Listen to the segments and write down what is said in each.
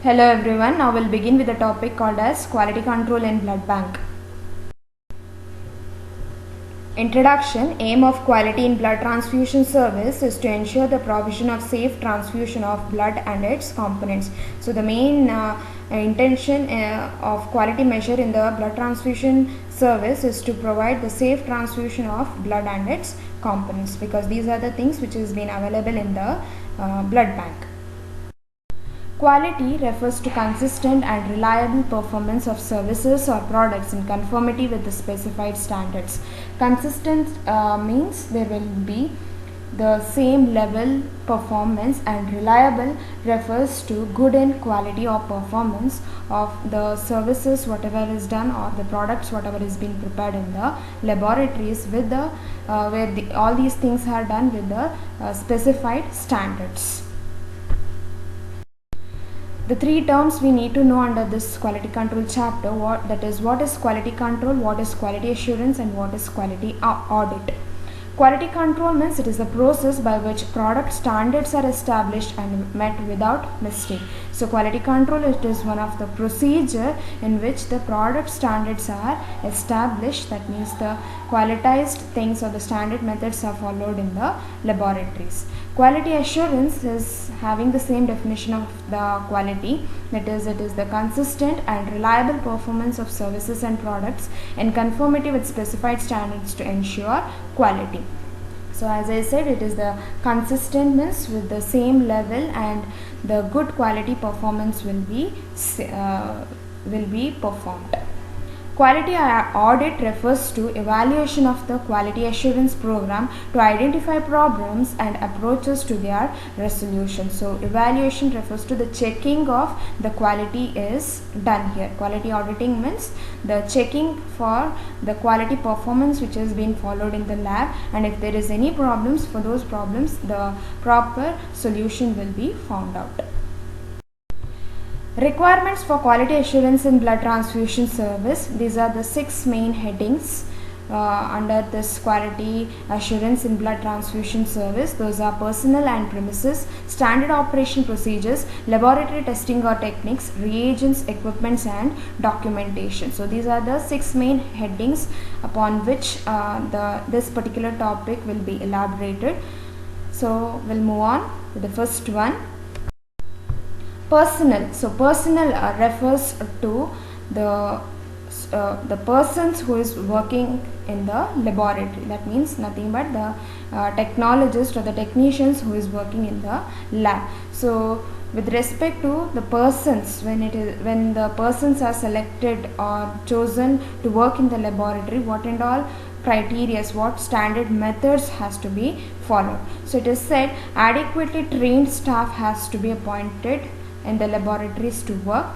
Hello everyone, now we'll begin with a topic called as quality control in blood bank. Introduction. Aim of quality in blood transfusion service is to ensure the provision of safe transfusion of blood and its components. So the main intention of quality measure in the blood transfusion service is to provide the safe transfusion of blood and its components, because these are the things which has been available in the blood bank. Quality refers to consistent and reliable performance of services or products in conformity with the specified standards. Consistent means there will be the same level performance, and reliable refers to good in quality or performance of the services whatever is done, or the products whatever is being prepared in the laboratories with the where all these things are done with the specified standards. The three terms we need to know under this quality control chapter, what is quality control, what is quality assurance, and what is quality audit. Quality control means it is a process by which product standards are established and met without mistake. So quality control, it is one of the procedure in which the product standards are established. That means the qualitized things or the standard methods are followed in the laboratories. Quality assurance is having the same definition of the quality, that is, it is the consistent and reliable performance of services and products in conformity with specified standards to ensure quality. So as I said, it is the consistent means with the same level, and the good quality performance will be performed. Quality audit refers to evaluation of the quality assurance program to identify problems and approaches to their resolution. So evaluation refers to the checking of the quality is done here. Quality auditing means the checking for the quality performance which has been followed in the lab, and if there is any problems, for those problems the proper solution will be found out. Requirements for quality assurance in blood transfusion service. These are the 6 main headings under this quality assurance in blood transfusion service. Those are personnel and premises, standard operation procedures, laboratory testing or techniques, reagents, equipments, and documentation. So these are the 6 main headings upon which this particular topic will be elaborated. So we'll move on to the first one. Personnel. So personnel refers to the persons who is working in the laboratory. That means nothing but the technologist or the technicians who is working in the lab. So with respect to the persons, when the persons are selected or chosen to work in the laboratory, what and all criteria, what standard methods has to be followed. So it is said adequately trained staff has to be appointed in the laboratories to work.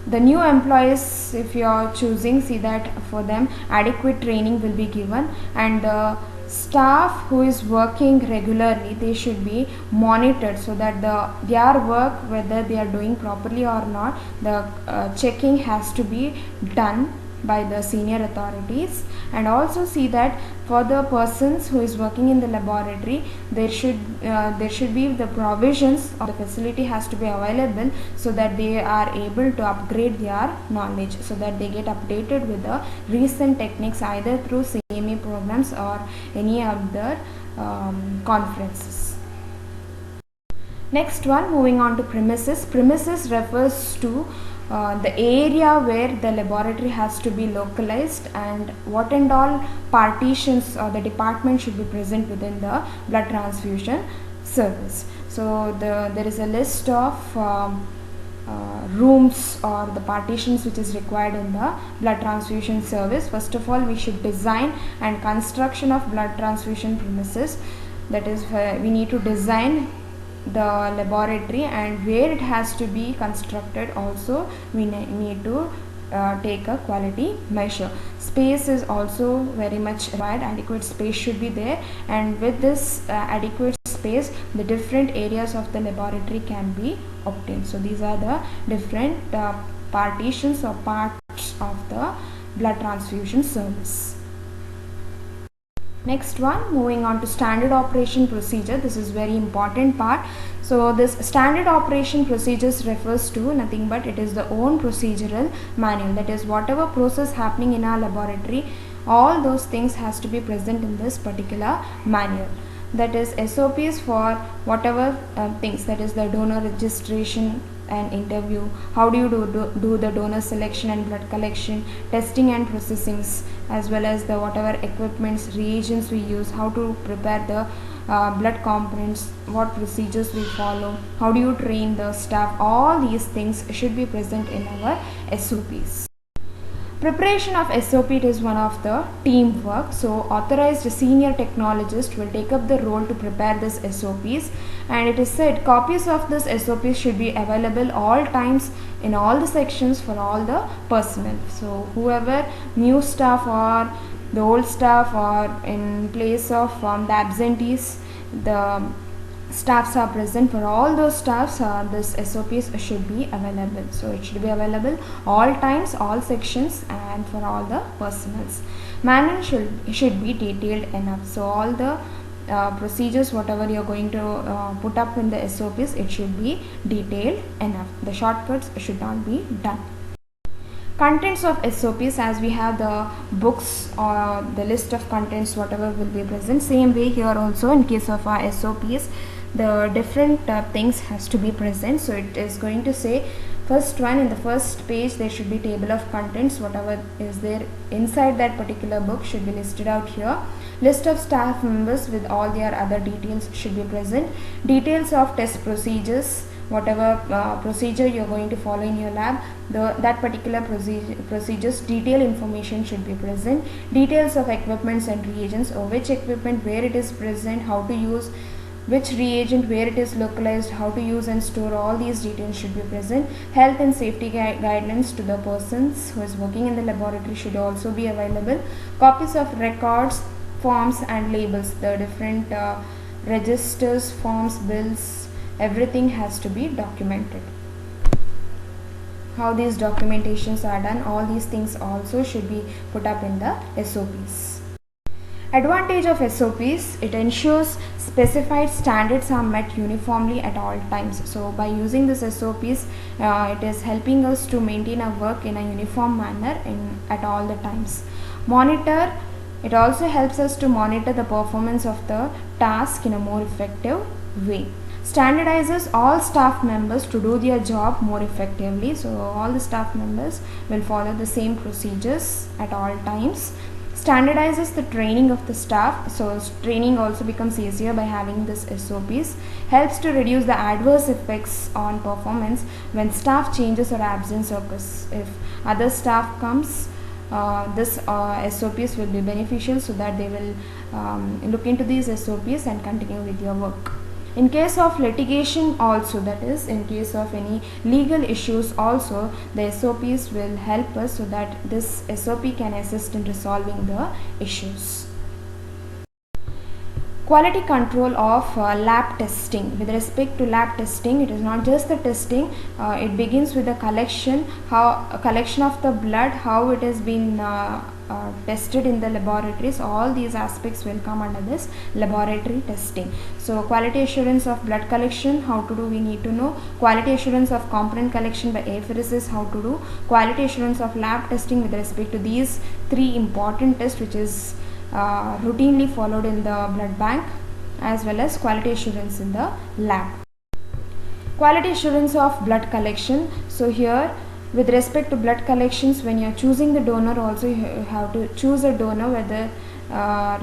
The new employees, if you are choosing, see that for them adequate training will be given, and the staff who is working regularly, they should be monitored so that their work, whether they are doing properly or not, the checking has to be done by the senior authorities. And also see that for the persons who is working in the laboratory, there should be the provisions of the facility has to be available, so that they are able to upgrade their knowledge, so that they get updated with the recent techniques either through CME programs or any other conferences. Next one, moving on to premises. Premises refers to the area where the laboratory has to be localized, and what and all partitions or the department should be present within the blood transfusion service. So there is a list of rooms or the partitions which is required in the blood transfusion service. First of all, we should design and construction of blood transfusion premises. That is, we need to design the laboratory, and where it has to be constructed also we need to take a quality measure. Space is also very much required. Adequate space should be there, and with this adequate space, the different areas of the laboratory can be obtained. So these are the different partitions or parts of the blood transfusion service. Next one, moving on to standard operation procedure. This is very important part. So this standard operation procedures refers to nothing but it is the own procedural manual, that is whatever process happening in our laboratory, all those things has to be present in this particular manual. That is SOPs for whatever things, that is the donor registration and interview, how do you do the donor selection and blood collection, testing and processings, as well as the whatever equipments, reagents we use, how to prepare the blood components, what procedures we follow, how do you train the staff, all these things should be present in our SOPs. Preparation of SOP, it is one of the teamwork. So authorized senior technologist will take up the role to prepare this SOPs, and it is said copies of this SOPs should be available all times in all the sections for all the personnel. So whoever new staff or the old staff, or in place of the absentees, the staffs are present, for all those staffs this SOPs should be available. So it should be available all times, all sections, and for all the personnels. Manual should be detailed enough. So all the procedures whatever you are going to put up in the SOPs, it should be detailed enough. The shortcuts should not be done. Contents of SOPs, as we have the books or the list of contents whatever will be present, same way here also in case of our SOPs the different things has to be present. So it is going to say, first one, in the first page there should be table of contents, whatever is there inside that particular book should be listed out here. List of staff members with all their other details should be present. Details of test procedures, whatever procedure you are going to follow in your lab, that particular procedures detailed information should be present. Details of equipments and reagents, or which equipment, where it is present, how to use which reagent, where it is localized, how to use and store, all these details should be present. Health and safety guidelines to the persons who is working in the laboratory should also be available. Copies of records, forms and labels, the different registers, forms, bills, everything has to be documented. How these documentations are done, all these things also should be put up in the SOPs. Advantage of SOPs, it ensures specified standards are met uniformly at all times. So by using this SOPs, it is helping us to maintain our work in a uniform manner at all the times. Monitor, it also helps us to monitor the performance of the task in a more effective way. Standardizes all staff members to do their job more effectively. So all the staff members will follow the same procedures at all times. Standardizes the training of the staff, so training also becomes easier by having this SOPs. Helps to reduce the adverse effects on performance when staff changes or absence occurs. If other staff comes, this SOPs will be beneficial, so that they will look into these SOPs and continue with your work. In case of litigation also, that is in case of any legal issues also, the SOPs will help us, so that this SOP can assist in resolving the issues. Quality control of lab testing. With respect to lab testing, it is not just the testing, it begins with the collection of the blood, how it has been tested in the laboratories. All these aspects will come under this laboratory testing. So quality assurance of blood collection, how to do, we need to know. Quality assurance of component collection by apheresis, how to do. Quality assurance of lab testing with respect to these three important tests which is routinely followed in the blood bank, as well as quality assurance in the lab. Quality assurance of blood collection. So here, with respect to blood collections, when you are choosing the donor also, you have to choose a donor whether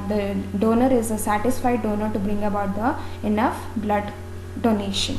the donor is a satisfied donor to bring about the enough blood donation.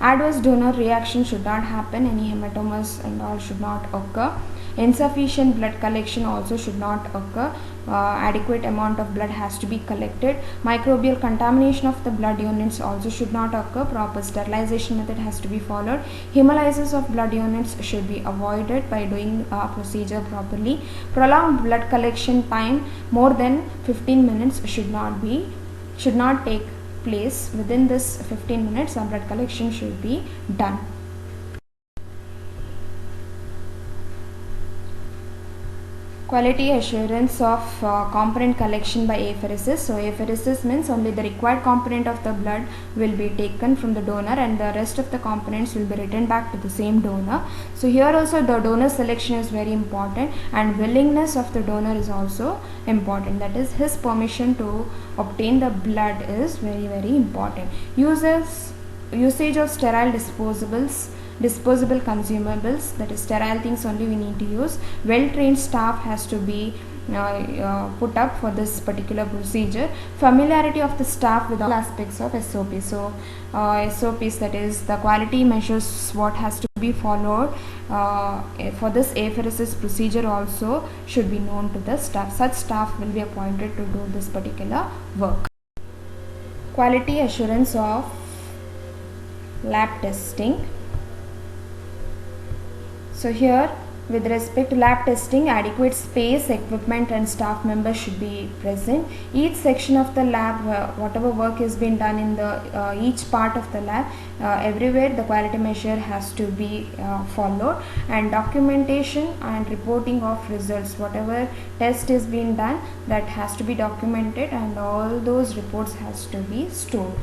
Adverse donor reaction should not happen, any hematomas and all should not occur. Insufficient blood collection also should not occur. Adequate amount of blood has to be collected. Microbial contamination of the blood units also should not occur. Proper sterilization method has to be followed. Hemolysis of blood units should be avoided by doing procedure properly. Prolonged blood collection time more than 15 minutes should not take place. Within this 15 minutes, blood collection should be done. Quality assurance of component collection by apheresis. So apheresis means only the required component of the blood will be taken from the donor and the rest of the components will be returned back to the same donor. So here also the donor selection is very important, and willingness of the donor is also important. That is, his permission to obtain the blood is very important. Usage of sterile disposable consumables, that is sterile things only we need to use. Well trained staff has to be put up for this particular procedure. Familiarity of the staff with all aspects of SOP. So SOPs, that is the quality measures what has to be followed for this apheresis procedure also should be known to the staff. Such staff will be appointed to do this particular work. Quality assurance of lab testing. So here, with respect to lab testing, adequate space, equipment and staff members should be present. Each section of the lab, whatever work is being done in the each part of the lab, everywhere the quality measure has to be followed, and documentation and reporting of results, whatever test is being done, that has to be documented and all those reports has to be stored.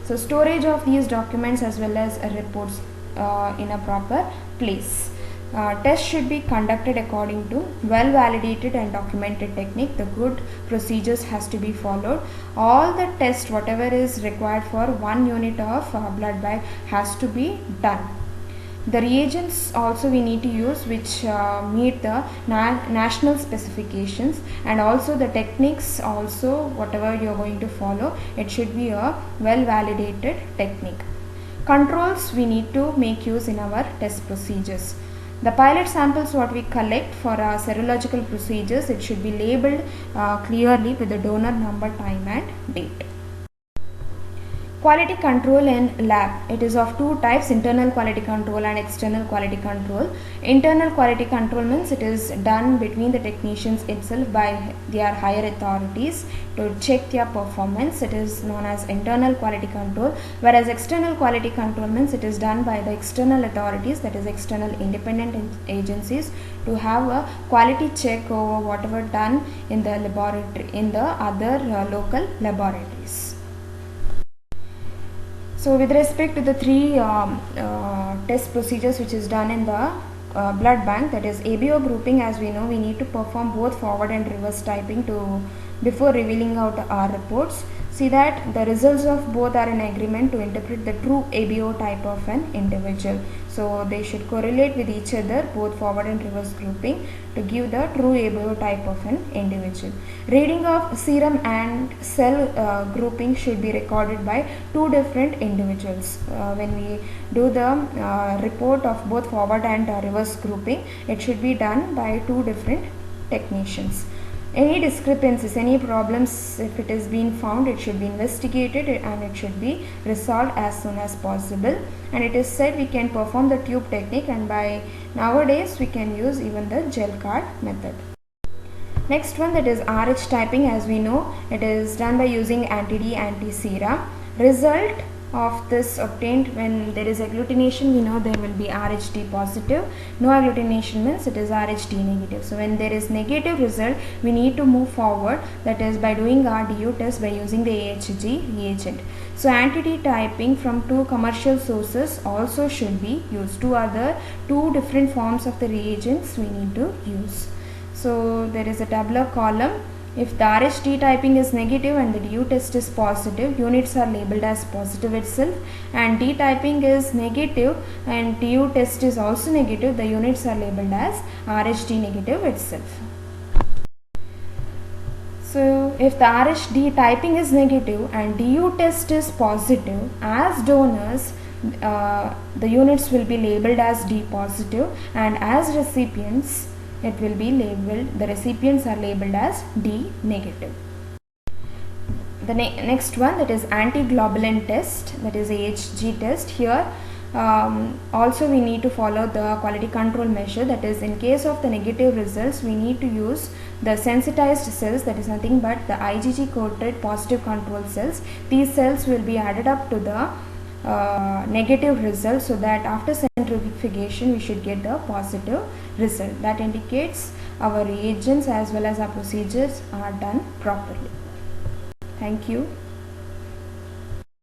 So storage of these documents as well as reports in a proper place. Tests should be conducted according to well validated and documented technique. The good procedures has to be followed. All the tests whatever is required for 1 unit of blood bag has to be done. The reagents also we need to use which meet the national specifications, and also the techniques also whatever you are going to follow, it should be a well validated technique. Controls we need to make use in our test procedures. The pilot samples what we collect for our serological procedures, it should be labeled clearly with the donor number, time and date. Quality control in lab. It is of two types, internal quality control and external quality control. Internal quality control means it is done between the technicians itself by their higher authorities to check their performance. It is known as internal quality control. Whereas external quality control means it is done by the external authorities, that is external independent agencies, to have a quality check over whatever done in the laboratory, in the other local laboratories. So with respect to the three test procedures which is done in the blood bank, that is ABO grouping, as we know we need to perform both forward and reverse typing to before revealing out our reports. See that the results of both are in agreement to interpret the true ABO type of an individual. So they should correlate with each other, both forward and reverse grouping, to give the true ABO type of an individual. Reading of serum and cell grouping should be recorded by two different individuals. When we do the report of both forward and reverse grouping, it should be done by two different technicians. Any discrepancies, any problems, if it is being found, it should be investigated and it should be resolved as soon as possible. And it is said we can perform the tube technique, and by nowadays we can use even the gel card method. Next one, that is RH typing. As we know, it is done by using anti-D, anti-serum. Result of this obtained when there is agglutination, we know there will be RHD positive. No agglutination means it is RHD negative. So when there is negative result, we need to move forward, that is by doing our DU test by using the AHG reagent. So anti-D typing from two commercial sources also should be used. Two different forms of the reagents we need to use. So there is a tabular column. If the RHD typing is negative and the DU test is positive, units are labeled as positive itself, and D typing is negative and DU test is also negative, the units are labeled as RHD negative itself. So if the RHD typing is negative and DU test is positive, as donors the units will be labeled as D positive, and as recipients it will be labeled, the recipients are labeled as D negative. The next one, that is anti-globulin test, that is AHG test. Here also we need to follow the quality control measure, that is in case of the negative results we need to use the sensitized cells, that is nothing but the IgG coated positive control cells. These cells will be added up to the negative result, so that after centrifugation we should get the positive result. That indicates our reagents as well as our procedures are done properly. Thank you.